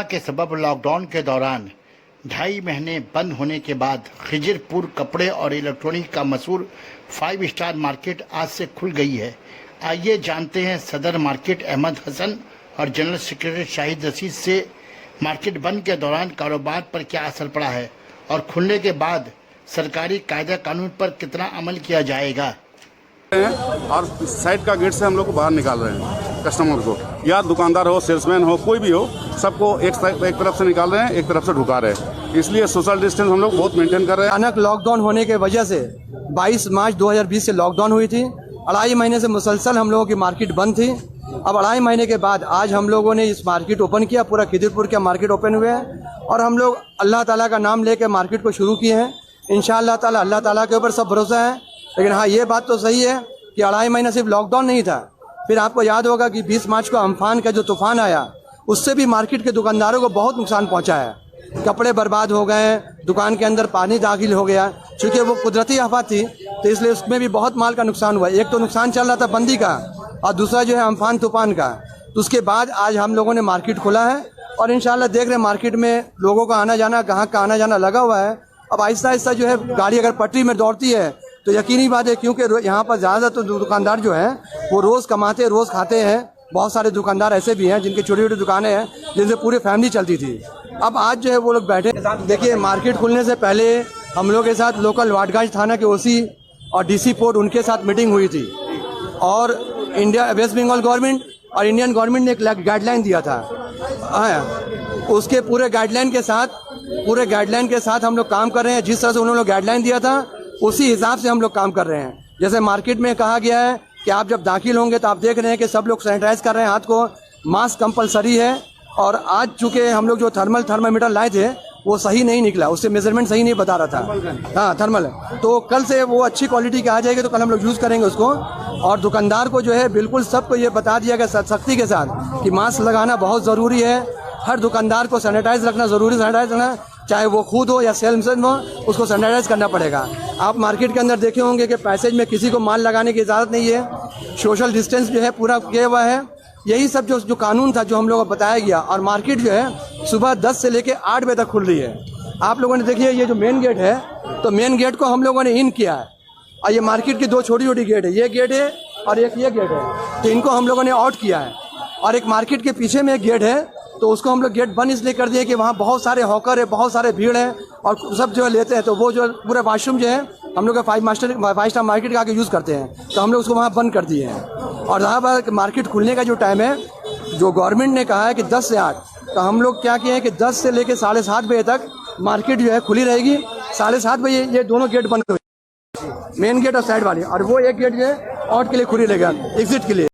Corona के सबब lockdown के दौरान 2.5 महीने बंद होने के बाद खिजरपुर कपड़े और इलेक्ट्रॉनिक का मशहूर 5 स्टार मार्केट आज से खुल गई है। आइए जानते हैं सदर मार्केट अहमद हसन और जनरल सेक्रेटरी शाहिद रशीद से मार्केट बंद के दौरान कारोबार पर क्या असर पड़ा है और खुलने के बाद सरकारी कायदा कानून पर कितना अमल किया जाएगा। और साइड का गेट से हम लोग को बाहर निकाल रहे हैं कस्टमर को, या दुकानदार हो, सेल्समैन हो, कोई भी हो, सबको एक तरफ से निकाल रहे हैं, एक तरफ से ढुका रहे हैं। इसलिए सोशल डिस्टेंस हम लोग बहुत मेंटेन कर रहे हैं। अचानक लॉकडाउन होने के वजह से 22 मार्च 2020 से लॉकडाउन हुई थी। 2.5 महीने से मुसलसल हम लोगों की मार्केट बंद थी। अब 2.5 महीने के बाद आज हम लोगों ने इस मार्केट ओपन किया। पूरा खिजरपुर का मार्केट ओपन हुए हैं और हम लोग अल्लाह ताला का नाम लेकर मार्केट को शुरू किए हैं। इंशाअल्लाह ताला अल्लाह ताला के ऊपर सब भरोसा है। लेकिन हाँ, ये बात तो सही है कि 2.5 महीना सिर्फ लॉकडाउन नहीं था। फिर आपको याद होगा कि 20 मार्च को अम्फान का जो तूफान आया, उससे भी मार्केट के दुकानदारों को बहुत नुकसान पहुंचा है। कपड़े बर्बाद हो गए, दुकान के अंदर पानी दाखिल हो गया। चूँकि वो कुदरती आफत थी तो इसलिए उसमें भी बहुत माल का नुकसान हुआ। एक तो नुकसान चल रहा था बंदी का और दूसरा जो है अम्फान तूफान का। तो उसके बाद आज हम लोगों ने मार्केट खोला है और इंशाल्लाह देख रहे हैं मार्केट में लोगों का आना जाना, ग्राहक का आना जाना लगा हुआ है। अब आहिस्ता आहिस्ता जो है गाड़ी अगर पटरी में दौड़ती है तो यकीनी बात है, क्योंकि यहाँ पर ज़्यादातर तो दुकानदार जो हैं वो रोज़ कमाते, रोज़ खाते हैं। बहुत सारे दुकानदार ऐसे भी हैं जिनकी छोटी छोटी दुकानें हैं जिनसे पूरी फैमिली चलती थी। अब आज जो है वो लोग बैठे। देखिए, मार्केट खुलने से पहले हम लोग के साथ लोकल वाटगंज थाना के ओसी और डीसी पोर्ट, उनके साथ मीटिंग हुई थी और वेस्ट बंगाल गवर्नमेंट और इंडियन गवर्नमेंट ने एक गाइडलाइन दिया था। उसके पूरे गाइडलाइन के साथ हम लोग काम कर रहे हैं। जिस तरह से उन्होंने गाइडलाइन दिया था उसी हिसाब से हम लोग काम कर रहे हैं। जैसे मार्केट में कहा गया है कि आप जब दाखिल होंगे तो आप देख रहे हैं कि सब लोग सैनिटाइज कर रहे हैं, हाथ को, मास्क कंपलसरी है। और आज चूँकि हम लोग जो थर्मामीटर लाए थे वो सही नहीं निकला, उससे मेजरमेंट सही नहीं बता रहा था। हाँ, थर्मल है। तो कल से वो अच्छी क्वालिटी का आ जाएगी तो कल हम लोग यूज़ करेंगे उसको। और दुकानदार को जो है बिल्कुल सबको ये बता दिया गया सख्ती के साथ कि मास्क लगाना बहुत ज़रूरी है। हर दुकानदार को सैनिटाइज रखना ज़रूरी, सैनिटाइज रखना, चाहे वो खुद हो या सेल्समैन हो, उसको सैनिटाइज करना पड़ेगा। आप मार्केट के अंदर देखे होंगे कि पैसेज में किसी को माल लगाने की इजाज़त नहीं है। सोशल डिस्टेंस जो है पूरा किया हुआ है। यही सब जो कानून था जो हम लोगों को बताया गया। और मार्केट जो है सुबह 10 से लेकर 8 बजे तक खुल रही है। आप लोगों ने देखिए ये जो मेन गेट है, तो मेन गेट को हम लोगों ने इन किया है और ये मार्केट की 2 छोटी छोटी गेट है, ये गेट है और एक ये गेट है, तो इनको हम लोगों ने आउट किया है। और एक मार्केट के पीछे में एक गेट है, तो उसको हम लोग गेट बंद इसलिए कर दिए कि वहाँ बहुत सारे हॉकर है, बहुत सारे भीड़ है और सब जो है लेते हैं। तो वो जो पूरा वाशरूम जो है हम लोग 5 स्टार मार्केट का आके यूज़ करते हैं, तो हम लोग उसको वहाँ बंद कर दिए हैं। और यहाँ पर मार्केट खुलने का जो टाइम है, जो गवर्नमेंट ने कहा है कि 10 से 8, तो हम लोग क्या किए हैं कि 10 से लेकर 7:30 बजे तक मार्केट जो है खुली रहेगी। 7:30 बजे ये दोनों गेट बंद हो, मेन गेट और साइड वाली, और वो एक गेट जो है आउट के लिए खुली रहेगा, एग्जिट के लिए।